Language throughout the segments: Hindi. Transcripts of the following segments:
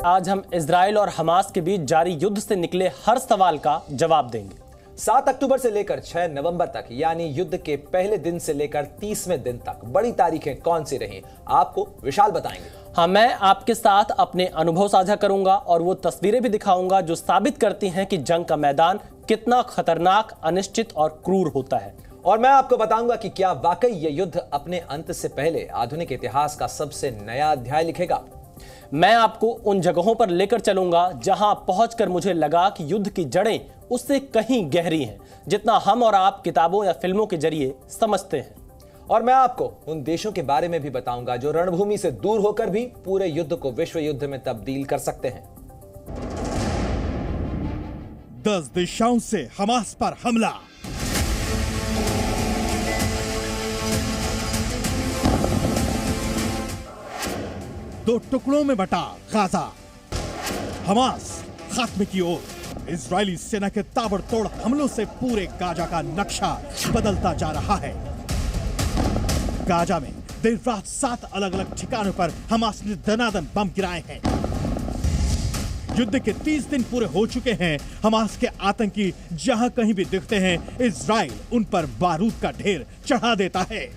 आज हम इजराइल और हमास के बीच जारी युद्ध से निकले हर सवाल का जवाब देंगे। 7 अक्टूबर से लेकर 6 नवंबर तक यानी युद्ध के पहले दिन से लेकर 30वें दिन तक बड़ी तारीखें कौन सी रहीं, आपको विशाल बताएंगे। हाँ, मैं आपके साथ अपने अनुभव साझा करूंगा और वो तस्वीरें भी दिखाऊंगा जो साबित करती हैं कि जंग का मैदान कितना खतरनाक, अनिश्चित और क्रूर होता है। और मैं आपको बताऊंगा कि क्या वाकई ये युद्ध अपने अंत से पहले आधुनिक इतिहास का सबसे नया अध्याय लिखेगा। मैं आपको उन जगहों पर लेकर चलूंगा जहां पहुंचकर मुझे लगा कि युद्ध की जड़ें उससे कहीं गहरी हैं, जितना हम और आप किताबों या फिल्मों के जरिए समझते हैं। और मैं आपको उन देशों के बारे में भी बताऊंगा जो रणभूमि से दूर होकर भी पूरे युद्ध को विश्व युद्ध में तब्दील कर सकते हैं। 10 दिशाओं से हमास पर हमला। दो टुकड़ों में बटा गाजा। हमास खात्मे की ओर। इजरायली सेना के ताबड़तोड़ हमलों से पूरे गाजा का नक्शा बदलता जा रहा है। गाजा में देर रात 7 अलग अलग ठिकानों पर हमास ने दनादन बम गिराए हैं। युद्ध के 30 दिन पूरे हो चुके हैं। हमास के आतंकी जहां कहीं भी दिखते हैं, इजराइल उन पर बारूद का ढेर चढ़ा देता है।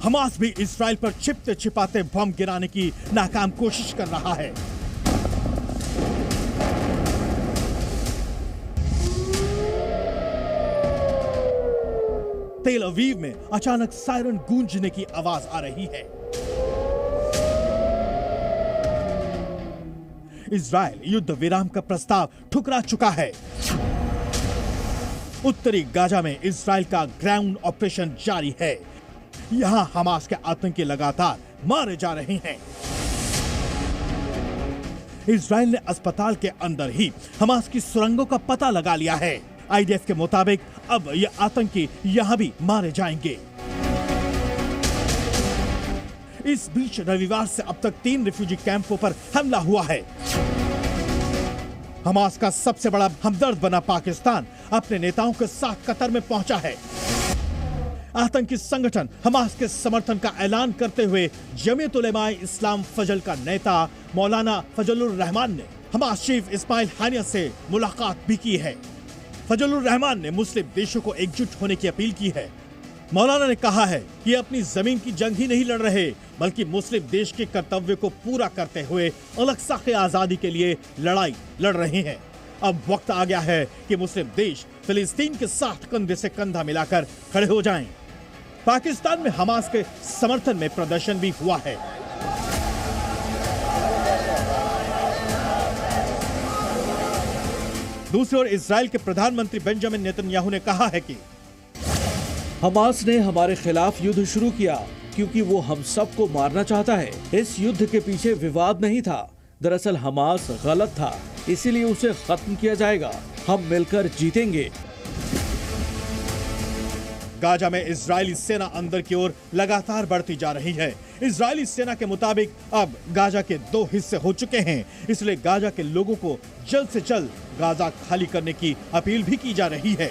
हमास भी इजराइल पर छिपते छिपाते बम गिराने की नाकाम कोशिश कर रहा है। तेल अवीव में अचानक सायरन गूंजने की आवाज आ रही है। इजराइल युद्ध विराम का प्रस्ताव ठुकरा चुका है। उत्तरी गाजा में इजराइल का ग्राउंड ऑपरेशन जारी है। यहां हमास के आतंकी लगातार मारे जा रहे हैं। इजराइल ने अस्पताल के अंदर ही हमास की सुरंगों का पता लगा लिया है। आईडीएफ के मुताबिक अब ये आतंकी यहां भी मारे जाएंगे। इस बीच रविवार से अब तक 3 रिफ्यूजी कैंपों पर हमला हुआ है। हमास का सबसे बड़ा हमदर्द बना पाकिस्तान अपने नेताओं के साथ कतर में पहुंचा है। आतंकी संगठन हमास के समर्थन का ऐलान करते हुए जमीयत उलेमाए इस्लाम फजल का नेता मौलाना फजलुर रहमान ने हमास चीफ इस्माइल हानिया से मुलाकात भी की है। फजलुर रहमान ने मुस्लिम देशों को एकजुट होने की अपील की है। मौलाना ने कहा है कि अपनी जमीन की जंग ही नहीं लड़ रहे, बल्कि मुस्लिम देश के कर्तव्य को पूरा करते हुए अलग के आजादी के लिए लड़ाई लड़ रहे हैं। अब वक्त आ गया है कि मुस्लिम देश फिलिस्तीन के साथ कंधे से कंधा मिलाकर खड़े हो जाएं। पाकिस्तान में हमास के समर्थन में प्रदर्शन भी हुआ है। दूसरी ओर इजराइल के प्रधानमंत्री बेंजामिन नेतन्याहू ने कहा है कि हमास ने हमारे खिलाफ युद्ध शुरू किया क्योंकि वो हम सबको मारना चाहता है। इस युद्ध के पीछे विवाद नहीं था। दरअसल हमास गलत था, इसीलिए उसे खत्म किया जाएगा। हम मिलकर जीतेंगे। गाजा में इजरायली सेना अंदर की ओर लगातार बढ़ती जा रही है। इजरायली सेना के मुताबिक अब गाजा के 2 हिस्से हो चुके हैं, इसलिए गाजा के लोगों को जल्द से जल्द गाजा खाली करने की अपील भी की जा रही है।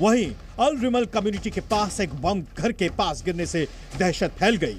वहीं अल रिमल कम्युनिटी के पास एक बम घर के पास गिरने से दहशत फैल गई।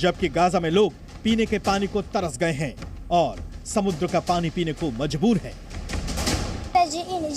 जबकि गाजा में लोग पीने के पानी को तरस गए हैं और समुद्र का पानी पीने को मजबूर हैं।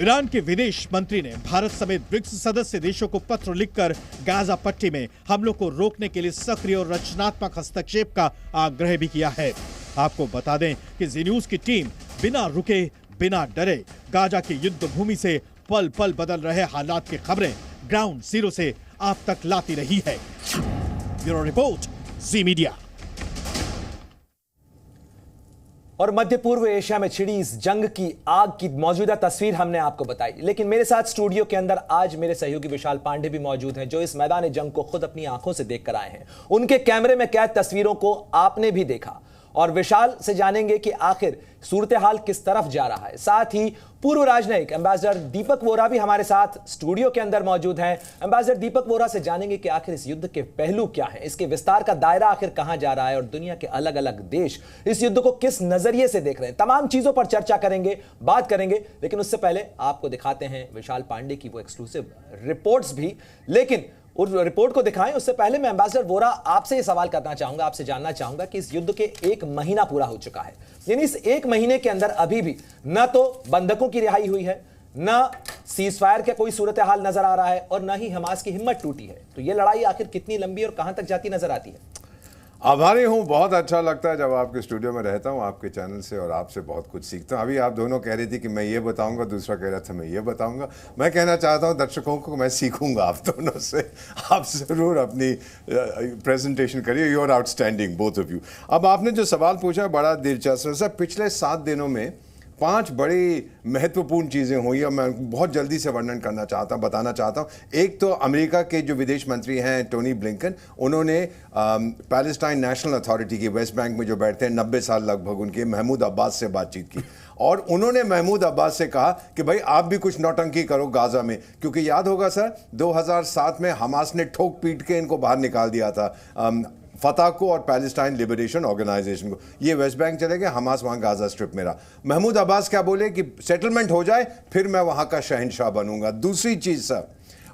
ईरान के विदेश मंत्री ने भारत समेत ब्रिक्स सदस्य देशों को पत्र लिखकर गाजा पट्टी में हमलों को रोकने के लिए सक्रिय और रचनात्मक हस्तक्षेप का आग्रह भी किया है। आपको बता दें कि जी न्यूज की टीम बिना रुके बिना डरे गाजा की युद्ध भूमि से पल पल बदल रहे हालात की खबरें ग्राउंड जीरो से आप तक लाती रही है। ब्यूरो रिपोर्ट, जी मीडिया। और मध्य पूर्व एशिया में छिड़ी इस जंग की आग की मौजूदा तस्वीर हमने आपको बताई, लेकिन मेरे साथ स्टूडियो के अंदर आज मेरे सहयोगी विशाल पांडे भी मौजूद हैं, जो इस मैदान जंग को खुद अपनी आंखों से देखकर आए हैं। उनके कैमरे में कैद तस्वीरों को आपने भी देखा और विशाल से जानेंगे कि आखिर सूरत हाल किस तरफ जा रहा है। साथ ही पूर्व राजनयिक एम्बेसडर दीपक वोरा भी हमारे साथ स्टूडियो के अंदर मौजूद हैं। एम्बेसडर दीपक वोरा से जानेंगे कि आखिर इस युद्ध के पहलू क्या हैं, इसके विस्तार का दायरा आखिर कहां जा रहा है और दुनिया के अलग अलग देश इस युद्ध को किस नजरिए से देख रहे हैं। तमाम चीजों पर चर्चा करेंगे, बात करेंगे, लेकिन उससे पहले आपको दिखाते हैं विशाल पांडे की वो एक्सक्लूसिव रिपोर्ट्स भी। लेकिन उस रिपोर्ट को दिखाएं उससे पहले मैं एम्बेसडर वोरा आपसे ये सवाल करना चाहूंगा, आपसे जानना चाहूंगा कि इस युद्ध के 1 महीना पूरा हो चुका है, यानी इस 1 महीने के अंदर अभी भी न तो बंधकों की रिहाई हुई है, न सीज फायर का कोई सूरत हाल नजर आ रहा है और न ही हमास की हिम्मत टूटी है। तो ये लड़ाई आखिर कितनी लंबी और कहां तक जाती नजर आती है? आभारी हूँ, बहुत अच्छा लगता है जब आपके स्टूडियो में रहता हूँ, आपके चैनल से, और आपसे बहुत कुछ सीखता हूँ। अभी आप दोनों कह रही थी कि मैं ये बताऊंगा, दूसरा कह रहा था मैं ये बताऊंगा। मैं कहना चाहता हूँ दर्शकों को मैं सीखूंगा आप दोनों से। आप ज़रूर अपनी प्रेजेंटेशन करिए, you are outstanding both of you. अब आपने जो सवाल पूछा बड़ा दिलचस्प है सर। पिछले 7 दिनों में 5 बड़ी महत्वपूर्ण चीज़ें हुई और मैं बहुत जल्दी से वर्णन करना चाहता हूँ, बताना चाहता हूँ। एक तो अमेरिका के जो विदेश मंत्री हैं टोनी ब्लिंकन, उन्होंने पैलेस्टाइन नेशनल अथॉरिटी की वेस्ट बैंक में जो बैठते हैं 90 साल लगभग उनके, महमूद अब्बास से बातचीत की और उन्होंने महमूद अब्बास से कहा कि भाई आप भी कुछ नौटंकी करो गाजा में, क्योंकि याद होगा सर 2007 में हमास ने ठोक पीट के इनको बाहर निकाल दिया था, फतह को और पैलेस्टाइन लिबरेशन ऑर्गेनाइजेशन को। ये वेस्ट बैंक चले गए, हमास वहाँ गाजा स्ट्रिप में रहा। महमूद अब्बास क्या बोले कि सेटलमेंट हो जाए फिर मैं वहाँ का शहंशाह बनूंगा। दूसरी चीज़ सर,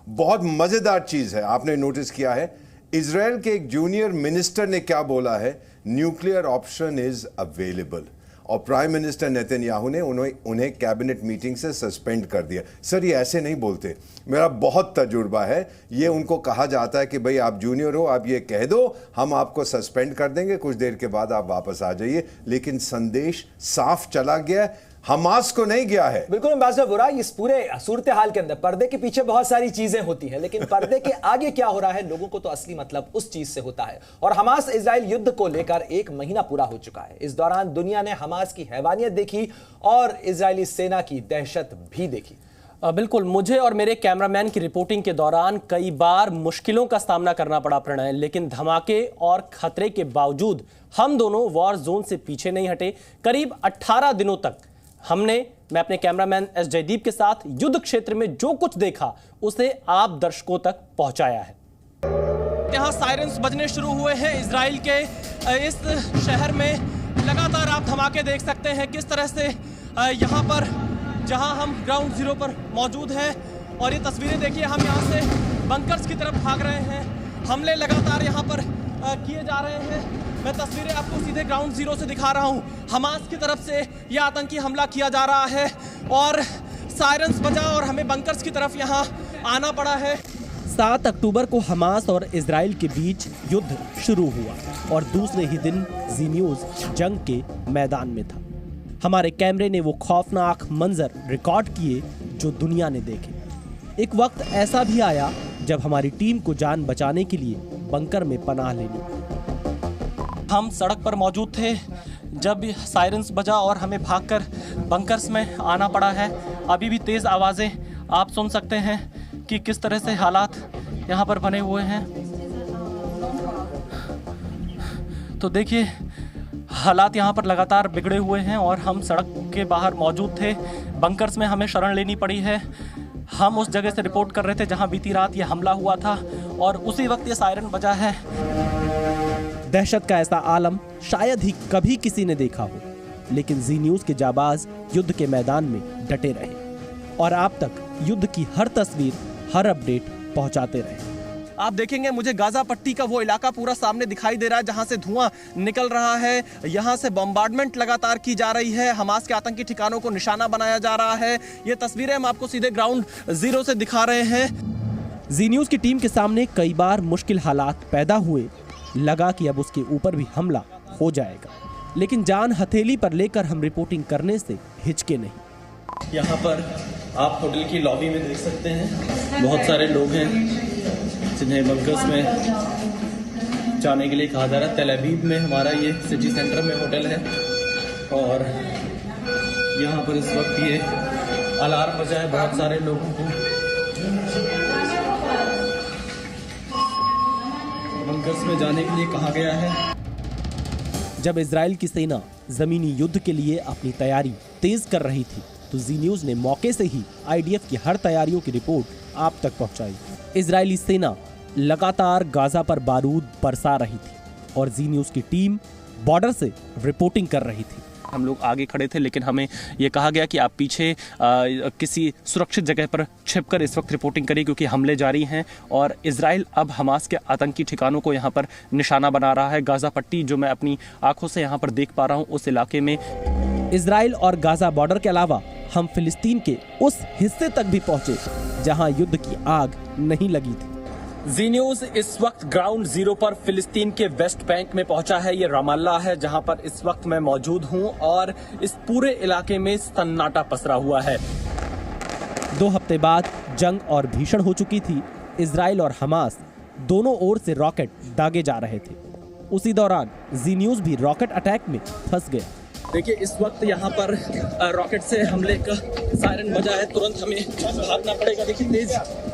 बहुत मज़ेदार चीज़ है, आपने नोटिस किया है, इजराइल के एक जूनियर मिनिस्टर ने क्या बोला है, न्यूक्लियर ऑप्शन इज अवेलेबल, और प्राइम मिनिस्टर नेतन्याहू ने उन्हें कैबिनेट मीटिंग से सस्पेंड कर दिया। सर ये ऐसे नहीं बोलते, मेरा बहुत तजुर्बा है, ये उनको कहा जाता है कि भाई आप जूनियर हो, आप ये कह दो हम आपको सस्पेंड कर देंगे, कुछ देर के बाद आप वापस आ जाइए। लेकिन संदेश साफ चला गया, हमास को नहीं गया है। बिल्कुल एम्बेसडर वोरा, इस पूरे सूरत हाल के अंदर पर्दे के पीछे बहुत सारी चीजें होती हैं, लेकिन पर्दे के आगे क्या हो रहा है लोगों को तो असली मतलब उस चीज से होता है। और हमास इजराइल युद्ध को लेकर 1 महीना पूरा हो चुका है। इस दौरान दुनिया ने हमास की हैवानियत देखी और इजरायली सेना की दहशत भी देखी। बिल्कुल, मुझे और मेरे कैमरामैन की रिपोर्टिंग के दौरान कई बार मुश्किलों का सामना करना पड़ा प्रणय, लेकिन धमाके और खतरे के बावजूद हम दोनों वॉर जोन से पीछे नहीं हटे। करीब 18 दिनों तक मैं अपने कैमरामैन एस जयदीप के साथ युद्ध क्षेत्र में जो कुछ देखा उसे आप दर्शकों तक पहुंचाया है। यहाँ सायरन्स बजने शुरू हुए हैं इजराइल के इस शहर में। लगातार आप धमाके देख सकते हैं किस तरह से यहाँ पर, जहाँ हम ग्राउंड जीरो पर मौजूद हैं, और ये तस्वीरें देखिए, हम यहाँ से बंकर्स की तरफ भाग रहे हैं। हमले लगातार यहाँ पर किए जा रहे हैं। मैं तस्वीरें आपको सीधे ग्राउंड जीरो से दिखा रहा हूँ। हमास की तरफ से यह आतंकी हमला किया जा रहा है और सायरन्स बजा और हमें बंकर्स की तरफ यहाँ आना पड़ा है। 7 अक्टूबर को हमास और इजराइल के बीच युद्ध शुरू हुआ और दूसरे ही दिन जी न्यूज़ जंग के मैदान में था। हमारे कैमरे ने वो खौफनाक मंजर रिकॉर्ड किए जो दुनिया ने देखे। एक वक्त ऐसा भी आया जब हमारी टीम को जान बचाने के लिए बंकर में पनाह लेनी। हम सड़क पर मौजूद थे जब सायरन्स बजा और हमें भागकर बंकर्स में आना पड़ा है। अभी भी तेज़ आवाज़ें आप सुन सकते हैं कि किस तरह से हालात यहाँ पर बने हुए हैं। तो देखिए, हालात यहाँ पर लगातार बिगड़े हुए हैं और हम सड़क के बाहर मौजूद थे। बंकर्स में हमें शरण लेनी पड़ी है। हम उस जगह से रिपोर्ट कर रहे थे जहाँ बीती रात ये हमला हुआ था और उसी वक्त ये सायरन बजा है। दहशत का ऐसा आलम शायद ही कभी किसी ने देखा हो, लेकिन जी न्यूज़ के जाबाज युद्ध के मैदान में डटे रहे और आप तक युद्ध की हर तस्वीर, हर अपडेट पहुंचाते रहे। आप देखेंगे मुझे गाजा पट्टी का वो इलाका पूरा सामने दिखाई दे रहा है जहां से धुआं निकल रहा है। यहां से बम्बार्डमेंट लगातार की जा रही है। हमास के आतंकी ठिकानों को निशाना बनाया जा रहा है। ये तस्वीरें हम आपको सीधे ग्राउंड जीरो से दिखा रहे हैं। जी न्यूज़ की टीम के सामने कई बार मुश्किल हालात पैदा हुए। लगा कि अब उसके ऊपर भी हमला हो जाएगा, लेकिन जान हथेली पर लेकर हम रिपोर्टिंग करने से हिचके नहीं। यहाँ पर आप होटल की लॉबी में देख सकते हैं बहुत सारे लोग हैं जिन्हें बंकर्स में जाने के लिए कहा जा रहा है। तेल अवीव में हमारा ये सिटी सेंटर में होटल है और यहाँ पर इस वक्त ये अलार्म बजा है बहुत सारे लोगों को बंकर्स में जाने के लिए कहा गया है। जब इजराइल की सेना जमीनी युद्ध के लिए अपनी तैयारी तेज कर रही थी तो जी न्यूज ने मौके से ही आईडीएफ की हर तैयारियों की रिपोर्ट आप तक पहुंचाई। इजरायली सेना लगातार गाजा पर बारूद बरसा रही थी और जी न्यूज की टीम बॉर्डर से रिपोर्टिंग कर रही थी। हम लोग आगे खड़े थे लेकिन हमें यह कहा गया कि आप पीछे किसी सुरक्षित जगह पर छिपकर इस वक्त रिपोर्टिंग करिए क्योंकि हमले जारी हैं और इजराइल अब हमास के आतंकी ठिकानों को यहाँ पर निशाना बना रहा है। गाजा पट्टी जो मैं अपनी आंखों से यहाँ पर देख पा रहा हूँ उस इलाके में इजराइल और गाजा बॉर्डर के अलावा हम फिलिस्तीन के उस हिस्से तक भी पहुंचे जहां युद्ध की आग नहीं लगी थी। जी न्यूज इस वक्त ग्राउंड जीरो पर फिलिस्तीन के वेस्ट बैंक में पहुंचा है। ये रामल्ला है जहां पर इस वक्त मैं मौजूद हूं और इस पूरे इलाके में सन्नाटा पसरा हुआ है। 2 हफ्ते बाद जंग और भीषण हो चुकी थी। इजराइल और हमास दोनों ओर से रॉकेट दागे जा रहे थे। उसी दौरान जी न्यूज भी रॉकेट अटैक में फंस गया। देखिए इस वक्त यहाँ पर रॉकेट से हमले का सायरन बजा है, तुरंत हमें भागना पड़ेगा। देखिए तेज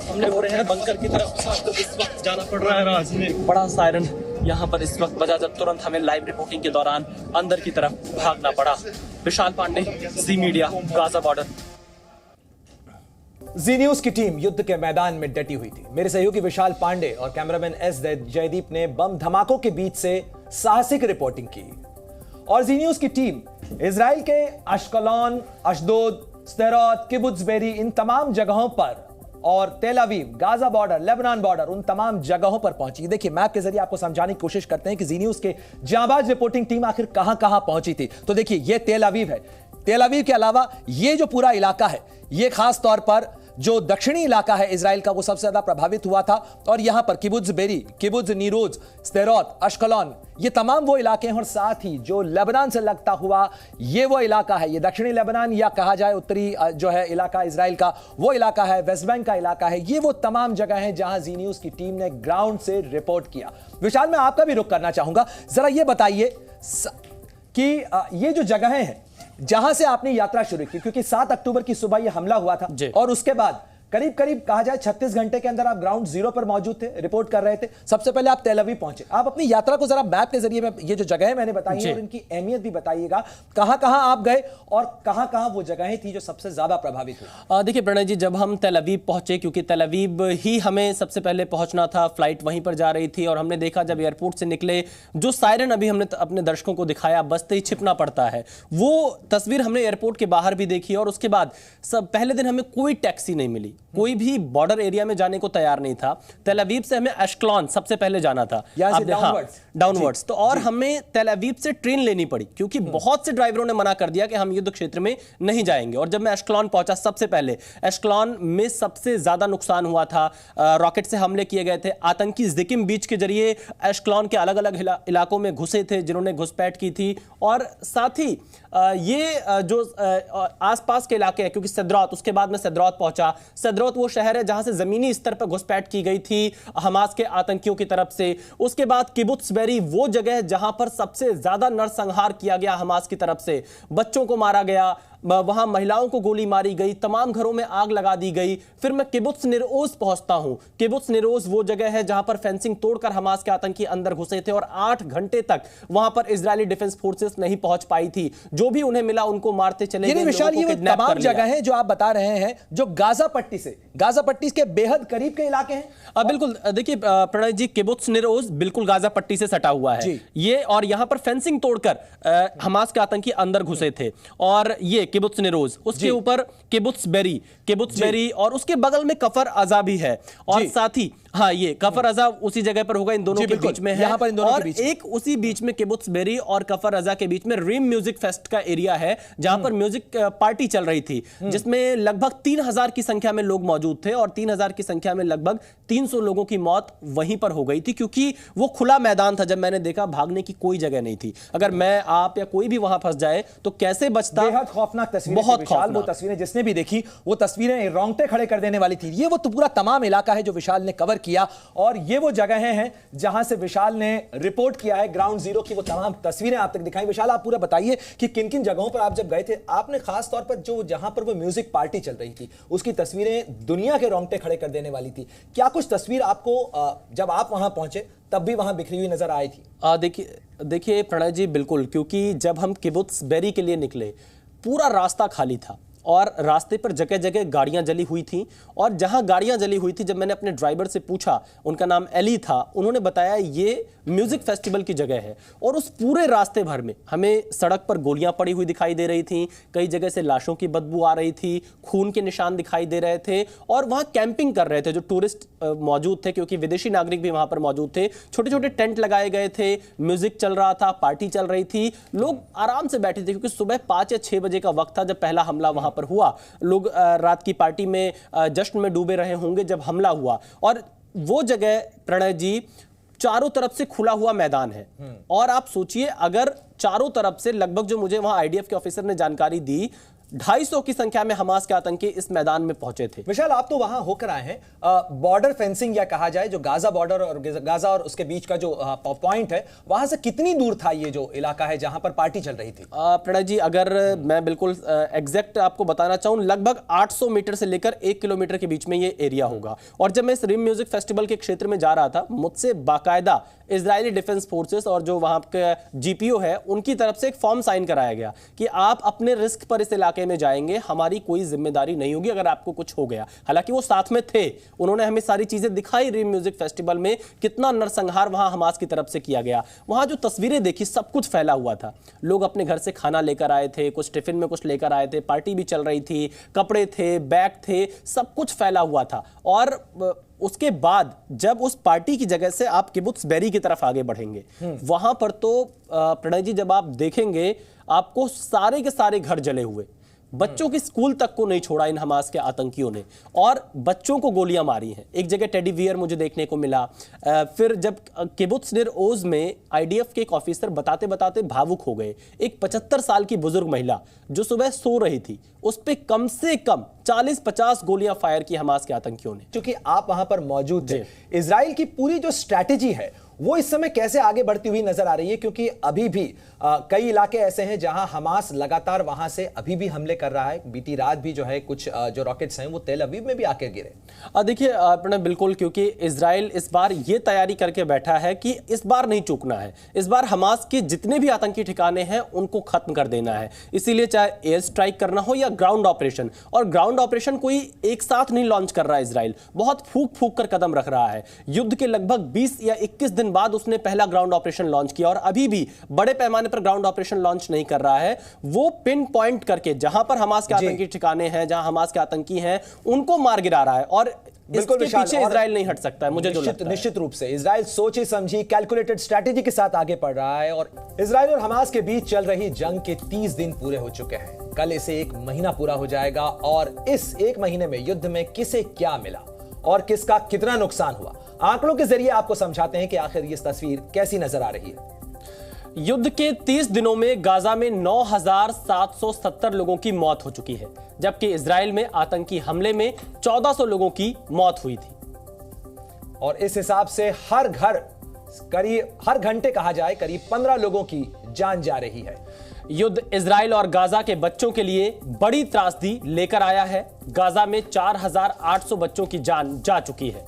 हमले हो रहे हैं बंकर की तरफ, तो इस वक्त जाना पड़ रहा है। राज में बड़ा सायरन यहाँ पर इस वक्त बजा जब तुरंत हमें लाइव रिपोर्टिंग के दौरान अंदर की तरफ भागना पड़ा। विशाल पांडे, जी मीडिया, गाजा बॉर्डर। जी न्यूज की टीम युद्ध के मैदान में डटी हुई थी। मेरे सहयोगी विशाल पांडे और कैमरामैन एस जयदीप ने बम धमाकों के बीच से साहसिक रिपोर्टिंग की और जी न्यूज की टीम इजराइल के अश्कलोन, अशदोद, स्देरोत, किबुत्ज बेरी इन तमाम जगहों पर और तेल Aviv, Gaza border, Lebanon border उन तमाम जगहों पर पहुंची। देखिए मैप के जरिए आपको समझाने की कोशिश करते हैं कि जी न्यूज के जांबाज रिपोर्टिंग टीम आखिर कहां कहां पहुंची थी। तो देखिए ये तेल अवीव है। तेल अवीव के अलावा ये जो पूरा इलाका है ये खास तौर पर जो दक्षिणी इलाका है इजराइल का वो सबसे ज्यादा प्रभावित हुआ था और यहां पर किबुत्ज बेरी, किबुत्ज नीरोज, स्देरोत, अश्कलोन ये तमाम वो इलाके हैं और साथ ही जो लेबनान से लगता हुआ ये वो इलाका है, ये दक्षिणी लेबनान या कहा जाए उत्तरी जो है इलाका इजराइल का वो इलाका है, वेस्ट बैंक का इलाका है। ये वो तमाम जगह हैं जहां जी न्यूज की टीम ने ग्राउंड से रिपोर्ट किया। विशाल मैं आपका भी रुख करना चाहूंगा, जरा ये बताइए कि ये जो जगहें हैं जहां से आपने यात्रा शुरू की, क्योंकि 7 अक्टूबर की सुबह यह हमला हुआ था और उसके बाद करीब करीब कहा जाए 36 घंटे के अंदर आप ग्राउंड जीरो पर मौजूद थे, रिपोर्ट कर रहे थे। सबसे पहले आप तेल अवीव पहुंचे। आप अपनी यात्रा को जरा मैप के जरिए ये जो जगह मैंने बताई है और इनकी अहमियत भी बताइएगा, कहां कहां आप गए और कहां कहां वो जगहें थी जो सबसे ज्यादा प्रभावित हुई। देखिए प्रणय जी, जब हम तेल अवीव पहुंचे, क्योंकि तेल अवीव ही हमें सबसे पहले पहुंचना था, फ्लाइट वहीं पर जा रही थी और हमने देखा जब एयरपोर्ट से निकले जो सायरन अभी हमने अपने दर्शकों को दिखाया, बजते ही छिपना पड़ता है, वो तस्वीर हमने एयरपोर्ट के बाहर भी देखी और उसके बाद पहले दिन हमें कोई टैक्सी नहीं मिली, कोई भी बॉर्डर एरिया में जाने को तैयार नहीं था। तेल अवीव से हमें अश्कलोन सबसे पहले जाना था, डाउनवर्ड्स। तो और हमें तेल अवीव से ट्रेन लेनी पड़ी क्योंकि बहुत से ड्राइवरों ने मना कर दिया कि हम युद्ध क्षेत्र में नहीं जाएंगे। और जब मैं अश्कलोन पहुंचा, सबसे पहले अश्कलोन में सबसे ज्यादा नुकसान हुआ था। रॉकेट से हमले किए गए थे। आतंकी जिकिम बीच के जरिए अश्कलोन के अलग अलग इलाकों में घुसे थे जिन्होंने घुसपैठ की थी। और साथ ही ये जो आसपास के इलाके हैं, क्योंकि सदरौत, उसके बाद मैं सदरौत पहुंचा। सदरौत वो शहर है जहां से जमीनी स्तर पर घुसपैठ की गई थी हमास के आतंकियों की तरफ से। उसके बाद किबुत्ज बेरी वो जगह जहां पर सबसे ज्यादा नरसंहार किया गया हमास की तरफ से, बच्चों को मारा गया, वहां महिलाओं को गोली मारी गई, तमाम घरों में आग लगा दी गई। फिर मैं किबुत्ज निरोज पहुंचता हूं। किबुत्ज निरोज वो जगह है जहां पर फेंसिंग तोड़कर हमास के आतंकी अंदर घुसे थे और 8 घंटे तक वहां पर इजरायली डिफेंस फोर्सेस नहीं पहुंच पाई थी। जो भी उन्हें मिला उनको मारते चले गए। विशाल, ये तमाम जगह है जो आप बता रहे हैं जो गाजा पट्टी के बेहद करीब के इलाके हैं। बिल्कुल, देखिए प्रणय जी, किबुत्ज निरोज बिल्कुल गाजा पट्टी से सटा हुआ है ये, और यहां पर फेंसिंग तोड़कर हमास के आतंकी अंदर घुसे थे। और ये किबुत्स निरोज, उसके ऊपर किबुत्स बेरी और उसके बगल में कफर अजा भी है, और साथ ही हाँ ये कफर अजा उसी जगह पर होगा, इन दोनों के बीच में है। यहाँ पर इन दोनों और के बीच एक उसी बीच में किबुत्स बेरी और कफर अजा के बीच में रिम म्यूजिक फेस्ट का एरिया है, जहां पर म्यूजिक पार्टी चल रही थी, जिसमें लगभग 3000 की संख्या में लोग मौजूद थे, और 3000 की संख्या में लगभग 300 लोगों की मौत वहीं पर हो गई थी, क्योंकि वो खुला मैदान था। जब मैंने देखा भागने की कोई जगह नहीं थी, अगर मैं आप या कोई भी वहां फंस जाए तो कैसे बचता। बेहद खौफनाक तस्वीरें, बहुत विशाल वो तस्वीरें जिसने भी देखी वो तस्वीरें रोंगटे खड़े कर देने वाली थी। ये वो तो पूरा तमाम इलाका है जो विशाल ने कवर किया, और ये वो जगहें हैं जहां से विशाल ने रिपोर्ट किया है ग्राउंड जीरो की वो तमाम तस्वीरें आप तक दिखाई। विशाल, आप पूरा बताइए कि किन किन जगहों पर आप जब गए थे, आपने खास तौर पर जो जहां पर वो म्यूजिक पार्टी चल रही थी उसकी तस्वीरें दुनिया के रोंगटे खड़े कर देने वाली थी। क्या कुछ तस्वीर आपको जब आप वहां पहुंचे तब भी वहां बिखरी हुई नजर आई थी? देखिए प्रणय जी, बिल्कुल, क्योंकि जब हम किबुत्स बेरी के लिए निकले पूरा रास्ता खाली था, और रास्ते पर जगह जगह गाड़ियां जली हुई थीं, और जहां गाड़ियां जली हुई थी, जब मैंने अपने ड्राइवर से पूछा, उनका नाम एली था, उन्होंने बताया ये म्यूजिक फेस्टिवल की जगह है। और उस पूरे रास्ते भर में हमें सड़क पर गोलियां पड़ी हुई दिखाई दे रही थीं, कई जगह से लाशों की बदबू आ रही थी, खून के निशान दिखाई दे रहे थे, और वहां कैंपिंग कर रहे थे जो टूरिस्ट मौजूद थे, क्योंकि विदेशी नागरिक भी वहां पर मौजूद थे। छोटे छोटे टेंट लगाए गए थे, म्यूजिक चल रहा था, पार्टी चल रही थी, लोग आराम से बैठे थे, क्योंकि सुबह 5 या 6 बजे का वक्त था जब पहला हमला वहां पर हुआ। लोग रात की पार्टी में जश्न में डूबे रहे होंगे जब हमला हुआ। और वो जगह प्रणय जी चारों तरफ से खुला हुआ मैदान है, और आप सोचिए अगर चारों तरफ से लगभग, जो मुझे वहां आईडीएफ के ऑफिसर ने जानकारी दी, 250 की संख्या में हमास के आतंकी इस मैदान में पहुंचे थे। विशाल, आप तो वहां होकर आए हैं, बॉर्डर फेंसिंग या कहा जाए जो गाजा बॉर्डर और गाजा और उसके बीच का जो पॉइंट है, वहां से कितनी दूर था ये जो इलाका है जहां पर पार्टी चल रही थी? प्रणय जी, अगर मैं बिल्कुल एग्जैक्ट आपको बताना चाहूं, लगभग 800 मीटर से लेकर 1 किलोमीटर के बीच में ये एरिया होगा। और जब मैं इस रिम म्यूजिक फेस्टिवल के क्षेत्र में जा रहा था, मुझसे बाकायदा इजरायली डिफेंस फोर्सेस और जो वहां के जीपीओ है उनकी तरफ से एक फॉर्म साइन कराया गया कि आप अपने रिस्क पर इस इलाके में जाएंगे, हमारी कोई जिम्मेदारी नहीं होगी अगर आपको कुछ हो गया। हालांकि वो साथ में थे, उन्होंने हमें सारी चीजें दिखाई रिम म्यूजिक फेस्टिवल में, कितना नरसंहार वहां हमास की तरफ से किया गया। वहां जो तस्वीरें देखी, सब कुछ फैला हुआ था, लोग अपने घर से खाना लेकर आए थे, कुछ टिफिन में कुछ लेकर आए थे, पार्टी भी चल रही थी, कपड़े थे, बैग थे, सब कुछ फैला हुआ था। और उसके बाद जब उस पार्टी की जगह से आप किबुत्स बेरी की तरफ आगे बढ़ेंगे, वहां पर तो प्रणय जी जब आप देखेंगे, आपको सारे के सारे घर जले हुए, बच्चों की स्कूल तक को नहीं छोड़ा इन हमास के आतंकियों ने, और बच्चों को गोलियां मारी हैं। एक जगह टेडी बियर मुझे देखने को मिला। फिर जब किबुत्स निर ओज में आईडीएफ के एक ऑफिसर बताते बताते भावुक हो गए। एक 75 साल की बुजुर्ग महिला जो सुबह सो रही थी, उस पर कम से कम 40-50 गोलियां फायर की हमास के आतंकियों ने। क्योंकि आप वहां पर मौजूद थे, इजराइल की पूरी जो स्ट्रैटेजी है वो इस समय कैसे आगे बढ़ती हुई नजर आ रही है? क्योंकि अभी भी कई इलाके ऐसे हैं जहां हमास लगातार वहां से अभी भी हमले कर रहा है। बीती रात भी जो है कुछ जो रॉकेट्स हैं वो तेल अवीव में भी आके गिरे। देखिए प्रणय, बिल्कुल, क्योंकि इजराइल इस बार ये तैयारी करके बैठा है कि इस बार नहीं चूकना है, इस बार हमास के जितने भी आतंकी ठिकाने हैं उनको खत्म कर देना है। इसीलिए चाहे एयर स्ट्राइक करना हो या ग्राउंड ऑपरेशन, और ग्राउंड ऑपरेशन कोई एक साथ नहीं लॉन्च कर रहा है इजराइल, बहुत फूक फूक कर कदम रख रहा है। युद्ध के लगभग 20 या 21 दिन बाद उसने पहला ग्राउंड ऑपरेशन लॉन्च किया, और अभी भी बड़े पैमाने पर ग्राउंड ऑपरेशन लॉन्च नहीं कर रहा है। वो पिन पॉइंट करके जहां पर हमास के आतंकी ठिकाने हैं, जहां हमास के आतंकी हैं, उनको मार गिरा रहा है। और बिल्कुल इसके पीछे इजराइल नहीं हट सकता है, मुझे जो लगता है। निश्चित रूप से इजराइल सोची समझी कैलकुलेटेड स्ट्रैटेजी के साथ आगे बढ़ रहा है। और इजराइल और हमास के बीच चल रही जंग के 30 दिन पूरे हो चुके हैं। कल इसे 1 महीना पूरा हो जाएगा, और इस 1 महीने में युद्ध में किसे क्या मिला और किसका कितना नुकसान हुआ, आंकड़ों के जरिए आपको समझाते हैं कि आखिर ये तस्वीर कैसी नजर आ रही है। युद्ध के 30 दिनों में गाजा में 9,770 लोगों की मौत हो चुकी है, जबकि इजराइल में आतंकी हमले में 1400 लोगों की मौत हुई थी। और इस हिसाब से हर घंटे कहा जाए करीब 15 लोगों की जान जा रही है। युद्ध इजराइल और गाजा के बच्चों के लिए बड़ी त्रासदी लेकर आया है। गाजा में 4,800 बच्चों की जान जा चुकी है।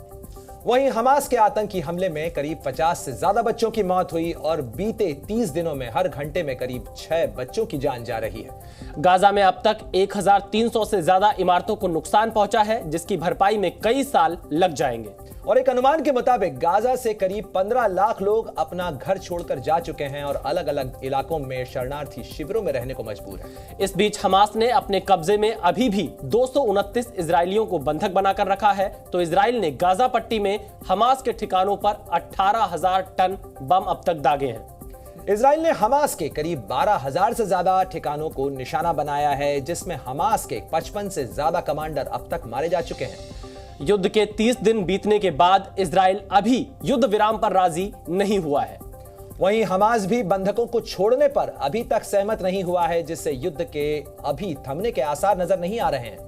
वहीं हमास के आतंकी हमले में करीब 50 से ज्यादा बच्चों की मौत हुई, और बीते 30 दिनों में हर घंटे में करीब 6 बच्चों की जान जा रही है। गाजा में अब तक 1,300 से ज्यादा इमारतों को नुकसान पहुंचा है, जिसकी भरपाई में कई साल लग जाएंगे। और एक अनुमान के मुताबिक गाजा से करीब 15 लाख लोग अपना घर छोड़कर जा चुके हैं और अलग अलग इलाकों में शरणार्थी शिविरों में रहने को मजबूर हैं। इस बीच हमास ने अपने कब्जे में अभी भी 229 इजरायलियों को बंधक बनाकर रखा है, तो इजराइल ने गाजा पट्टी में हमास के ठिकानों पर 18,000 टन बम अब तक दागे हैं। इजराइल ने हमास के करीब 12,000 से ज्यादा ठिकानों को निशाना बनाया है, जिसमें हमास के 55 से ज्यादा कमांडर अब तक मारे जा चुके हैं। युद्ध के 30 दिन बीतने के बाद इजराइल अभी युद्ध विराम पर राजी नहीं हुआ है। वहीं हमास भी बंधकों को छोड़ने पर अभी तक सहमत नहीं हुआ है, जिससे युद्ध के अभी थमने के आसार नजर नहीं आ रहे हैं।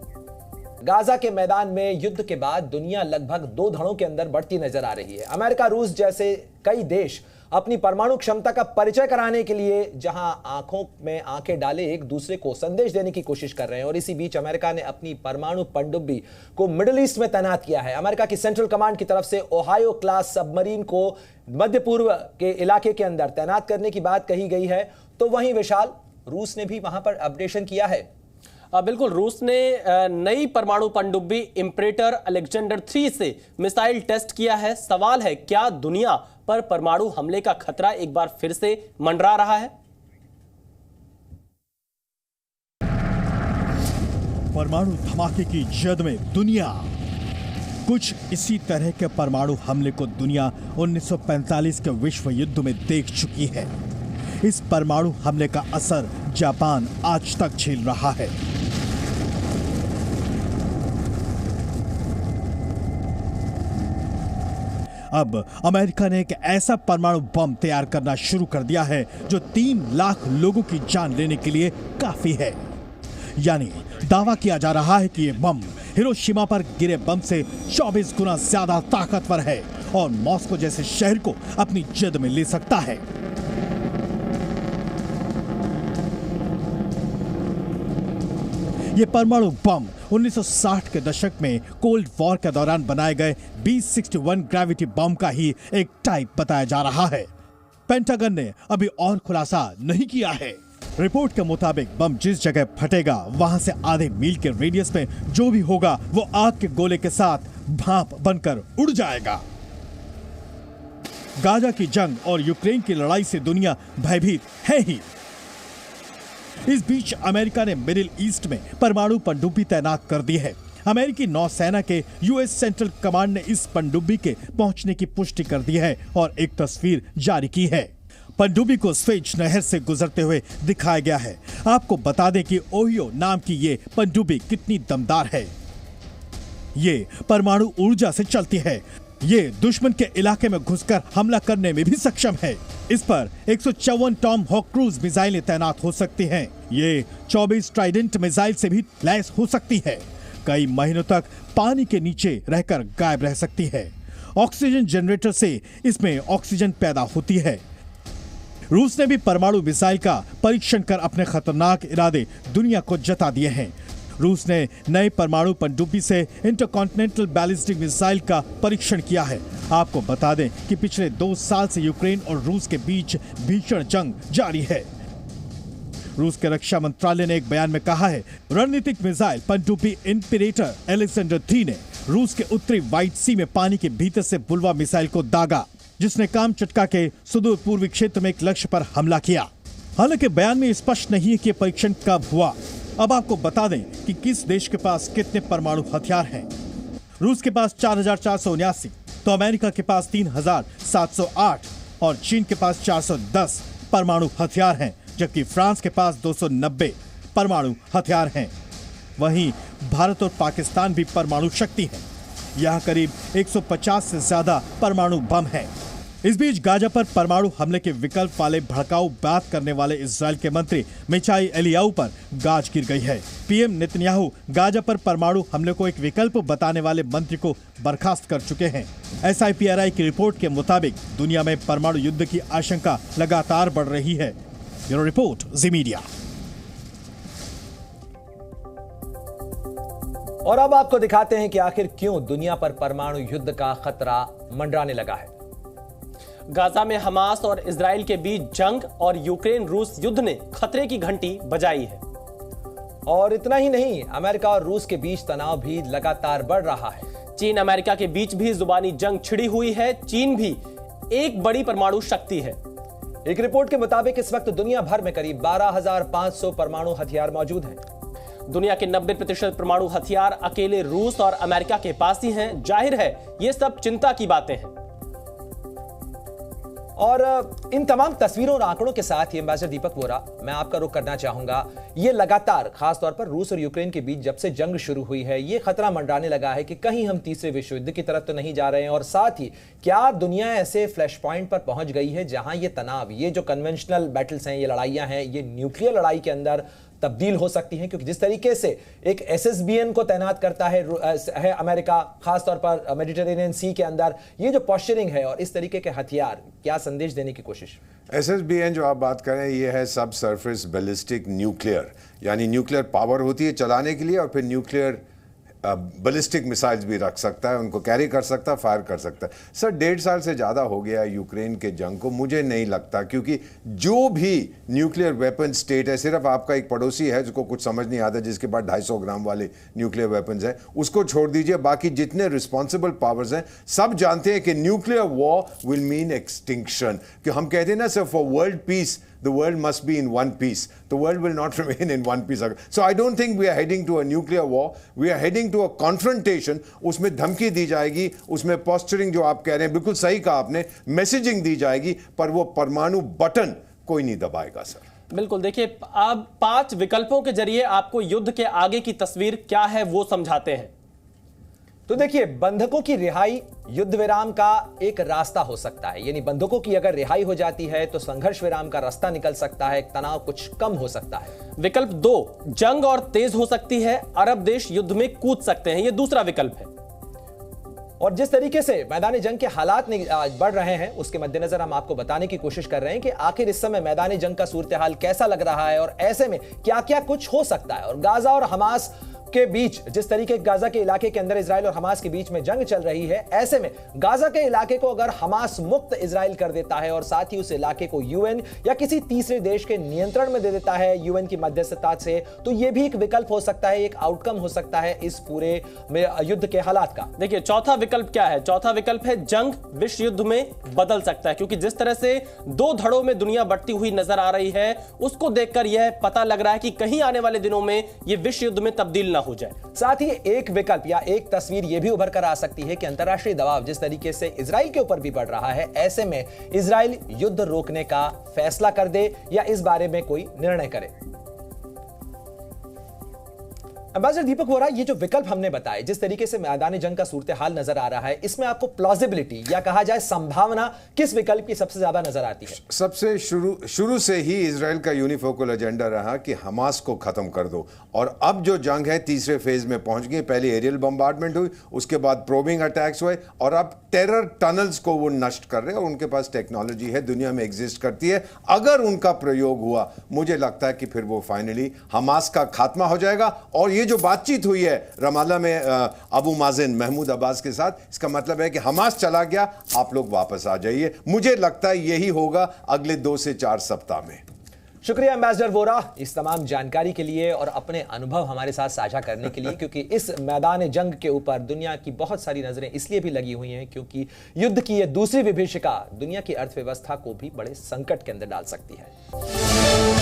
गाजा के मैदान में युद्ध के बाद दुनिया लगभग 2 धड़ों के अंदर बढ़ती नजर आ रही है। अमेरिका, रूस जैसे कई देश अपनी परमाणु क्षमता का परिचय कराने के लिए जहां आंखों में आंखें डाले एक दूसरे को संदेश देने की कोशिश कर रहे हैं। और इसी बीच अमेरिका ने अपनी परमाणु पनडुब्बी को मिडिल ईस्ट में तैनात किया है। अमेरिका की सेंट्रल कमांड की तरफ से ओहायो क्लास सबमरीन को मध्य पूर्व के इलाके के अंदर तैनात करने की बात कही गई है। तो वहीं विशाल, रूस ने भी वहां पर अपडेशन किया है। बिल्कुल, रूस ने नई परमाणु पनडुब्बी इम्परेटर अलेक्जेंडर 3 से मिसाइल टेस्ट किया है। सवाल है, क्या दुनिया पर परमाणु हमले का खतरा एक बार फिर से मंडरा रहा है? परमाणु धमाके की जद में दुनिया, कुछ इसी तरह के परमाणु हमले को दुनिया 1945 के विश्व युद्ध में देख चुकी है। इस परमाणु हमले का असर जापान आज तक झेल रहा है। अब अमेरिका ने एक ऐसा परमाणु बम तैयार करना शुरू कर दिया है जो 3 लाख लोगों की जान लेने के लिए काफी है। यानी दावा किया जा रहा है कि यह बम हिरोशिमा पर गिरे बम से 24 गुना ज्यादा ताकतवर है और मॉस्को जैसे शहर को अपनी जद में ले सकता है। यह परमाणु बम 1960 के दशक में कोल्ड वॉर के दौरान बनाए गए B-61 ग्रेविटी बम का ही एक टाइप बताया जा रहा है। पेंटागन ने अभी और खुलासा नहीं किया है। रिपोर्ट के मुताबिक बम जिस जगह फटेगा वहां से आधे मील के रेडियस में जो भी होगा वो आग के गोले के साथ भाप बनकर उड़ जाएगा। गाजा की जंग और यूक्रेन की लड़ाई से दुनिया भयभीत है ही। इस बीच अमेरिका ने मिडिल ईस्ट में परमाणु पनडुब्बी तैनात कर दी है। अमेरिकी नौसेना के यूएस सेंट्रल कमांड ने इस पनडुब्बी के पहुंचने की पुष्टि कर दी है और एक तस्वीर जारी की है। पनडुब्बी को स्वेज नहर से गुजरते हुए दिखाया गया है। आपको बता दें कि ओहियो नाम की ये पनडुब्बी कितनी दमदार है। ये परमाणु ऊर्जा से चलती है। ये दुश्मन के इलाके में घुसकर हमला करने में भी सक्षम है। इस पर 154 टॉम हॉक क्रूज मिसाइलें तैनात हो सकती हैं। ये 24 ट्राइडेंट मिसाइल से भी लैस हो सकती है। कई महीनों तक पानी के नीचे रहकर गायब रह सकती है। ऑक्सीजन जनरेटर से इसमें ऑक्सीजन पैदा होती है। रूस ने भी परमाणु मिसाइल का परीक्षण कर अपने खतरनाक इरादे दुनिया को जता दिए हैं। रूस ने नए परमाणु पनडुब्बी से इंटरकॉन्टिनेंटल बैलिस्टिक मिसाइल का परीक्षण किया है। आपको बता दें कि पिछले 2 साल से यूक्रेन और रूस के बीच भीषण जंग जारी है। रूस के रक्षा मंत्रालय ने एक बयान में कहा है, रणनीतिक मिसाइल पनडुब्बी इम्परेटर अलेक्जेंडर 3 ने रूस के उत्तरी व्हाइट सी में पानी के भीतर से बुलवा मिसाइल को दागा, जिसने कामचटका के सुदूर पूर्वी क्षेत्र में एक लक्ष्य पर हमला किया। हालांकि बयान में स्पष्ट नहीं है कि यह परीक्षण कब हुआ। अब आपको बता दें कि किस देश के पास कितने परमाणु हथियार हैं। रूस के पास 4,479, तो अमेरिका के पास 3,708 और चीन के पास 410 परमाणु हथियार हैं, जबकि फ्रांस के पास 290 परमाणु हथियार हैं। वहीं भारत और पाकिस्तान भी परमाणु शक्ति है। यहाँ करीब 150 से ज्यादा परमाणु बम हैं। इस बीच गाजा पर परमाणु हमले के विकल्प वाले भड़काऊ बात करने वाले इजराइल के मंत्री मिचाई एलियाहू पर गाज गिर गई है। पीएम नेतन्याहू गाजा पर परमाणु हमले को एक विकल्प बताने वाले मंत्री को बर्खास्त कर चुके हैं। SIPRI की रिपोर्ट के मुताबिक दुनिया में परमाणु युद्ध की आशंका लगातार बढ़ रही है। ब्यूरो रिपोर्ट, जी मीडिया। और अब आपको दिखाते हैं कि आखिर क्यों दुनिया पर परमाणु युद्ध का खतरा मंडराने लगा है। गाजा में हमास और इजराइल के बीच जंग और यूक्रेन रूस युद्ध ने खतरे की घंटी बजाई है। और इतना ही नहीं, अमेरिका और रूस के बीच तनाव भी लगातार बढ़ रहा है। चीन अमेरिका के बीच भी जुबानी जंग छिड़ी हुई है। चीन भी एक बड़ी परमाणु शक्ति है। एक रिपोर्ट के मुताबिक इस वक्त दुनिया भर में करीब 12,500 परमाणु हथियार मौजूद हैं। दुनिया के 90% परमाणु हथियार अकेले रूस और अमेरिका के पास ही हैं। जाहिर है ये सब चिंता की बातें हैं। और इन तमाम तस्वीरों और आंकड़ों के साथ ही एम्बेसडर दीपक वोरा, मैं आपका रुख करना चाहूंगा। ये लगातार खासतौर पर रूस और यूक्रेन के बीच जब से जंग शुरू हुई है, ये खतरा मंडराने लगा है कि कहीं हम तीसरे विश्व युद्ध की तरफ तो नहीं जा रहे हैं। और साथ ही क्या दुनिया ऐसे फ्लैश पॉइंट पर पहुंच गई है जहां ये तनाव, ये जो कन्वेंशनल बैटल्स हैं, ये लड़ाइयां हैं, ये न्यूक्लियर लड़ाई के अंदर तब्दील हो सकती हैं। क्योंकि जिस तरीके से एक SSBN को तैनात करता है अमेरिका, खासतौर पर मेडिटेरेनियन सी के अंदर, ये जो पॉस्चरिंग है और इस तरीके के हथियार, क्या संदेश देने की कोशिश? SSBN जो आप बात कर रहे हैं, ये है सब सरफेस बैलिस्टिक न्यूक्लियर, यानी न्यूक्लियर पावर होती है चलाने के लिए, और फिर न्यूक्लियर बैलिस्टिक मिसाइल्स भी रख सकता है, उनको कैरी कर सकता है, फायर कर सकता है। सर 1.5 साल से ज़्यादा हो गया यूक्रेन के जंग को, मुझे नहीं लगता, क्योंकि जो भी न्यूक्लियर वेपन स्टेट है, सिर्फ आपका एक पड़ोसी है जिसको कुछ समझ नहीं आता, जिसके पास 250 ग्राम वाले न्यूक्लियर वेपन्स हैं, उसको छोड़ दीजिए, बाकी जितने रिस्पॉन्सिबल पावर्स हैं सब जानते हैं कि nuclear war will mean extinction. कि हम कहते हैं ना sir, for world peace the world must be in one piece. The world will not remain in one piece. So I don't think we are heading to a nuclear war. We are heading to a confrontation. उसमें धमकी दी जाएगी, उसमें posturing जो आप कह रहे हैं, बिल्कुल सही कहा आपने, मैसेजिंग दी जाएगी, पर वो परमाणु बटन कोई नहीं दबाएगा सर। बिल्कुल, देखिए अब 5 विकल्पों के जरिए आपको युद्ध के आगे की तस्वीर क्या है वो समझाते हैं। तो देखिए, बंधकों की रिहाई युद्ध विराम का एक रास्ता हो सकता है। यानी बंधकों की अगर रिहाई हो जाती है तो संघर्ष विराम का रास्ता निकल सकता है, तनाव कुछ कम हो सकता है। विकल्प 2, जंग और तेज हो सकती है, अरब देश युद्ध में कूद सकते हैं, यह दूसरा विकल्प है। और जिस तरीके से मैदान जंग के हालात बढ़ रहे हैं, उसके मद्देनजर हम आपको बताने की कोशिश कर रहे हैं कि आखिर इस समय मैदान जंग का सूरत हाल कैसा लग रहा है और ऐसे में क्या क्या कुछ हो सकता है। और गाजा और हमास के बीच, जिस तरीके गाजा के इलाके के अंदर इजराइल और हमास के बीच में जंग चल रही है, ऐसे में गाजा के इलाके को अगर हमास मुक्त इजराइल कर देता है और साथ ही उस इलाके को यूएन या किसी तीसरे देश के नियंत्रण में दे देता है यूएन की मध्यस्थता से, तो यह भी एक विकल्प हो सकता है, एक आउटकम हो सकता है इस पूरे युद्ध के हालात का। देखिए चौथा विकल्प क्या है? चौथा विकल्प है जंग विश्व युद्ध में बदल सकता है, क्योंकि जिस तरह से 2 धड़ों में दुनिया बढ़ती हुई नजर आ रही है, उसको देखकर यह पता लग रहा है कि कहीं आने वाले दिनों में यह विश्व युद्ध में तब्दील ना हो जाए। साथ ही एक विकल्प या एक तस्वीर यह भी उभर कर आ सकती है कि अंतर्राष्ट्रीय दबाव जिस तरीके से इजराइल के ऊपर भी बढ़ रहा है, ऐसे में इजराइल युद्ध रोकने का फैसला कर दे या इस बारे में कोई निर्णय करे। एम्बेसडर दीपक वोरा, ये जो विकल्प हमने बताए, जिस तरीके से मैदान जंग का सूरत हाल नजर आ रहा है, इसमें आपको प्लॉजिबिलिटी या कहा जाए संभावना किस विकल्प की सबसे ज्यादा नजर आती है? सबसे शुरू से ही इजराइल का यूनिफोकल एजेंडा रहा कि हमास को खत्म कर दो, और अब जो जंग है तीसरे फेज में पहुंच गई। पहले एरियल बम्बार्डमेंट हुई, उसके बाद प्रोबिंग अटैक्स हुए, और अब टेरर टनल्स को वो नष्ट कर रहे हैं, और उनके पास टेक्नोलॉजी है, दुनिया में एग्जिस्ट करती है। अगर उनका प्रयोग हुआ, मुझे लगता है कि फिर वो फाइनली हमास का खात्मा हो जाएगा। और ये जो बातचीत हुई है रमाला में अबू माजिन महमूद अब्बास के साथ, इसका मतलब है कि हमास चला गया, आप लोग वापस आ जाइए। मुझे लगता है यही होगा अगले 2 से 4 सप्ताह में। शुक्रिया एम्बेसडर वोरा इस तमाम जानकारी के लिए और अपने अनुभव हमारे साथ साझा करने के लिए, क्योंकि इस मैदान जंग के ऊपर दुनिया की बहुत सारी नजरें इसलिए भी लगी हुई हैं क्योंकि युद्ध की यह दूसरी विभीषिका दुनिया की अर्थव्यवस्था को भी बड़े संकट के अंदर डाल सकती है।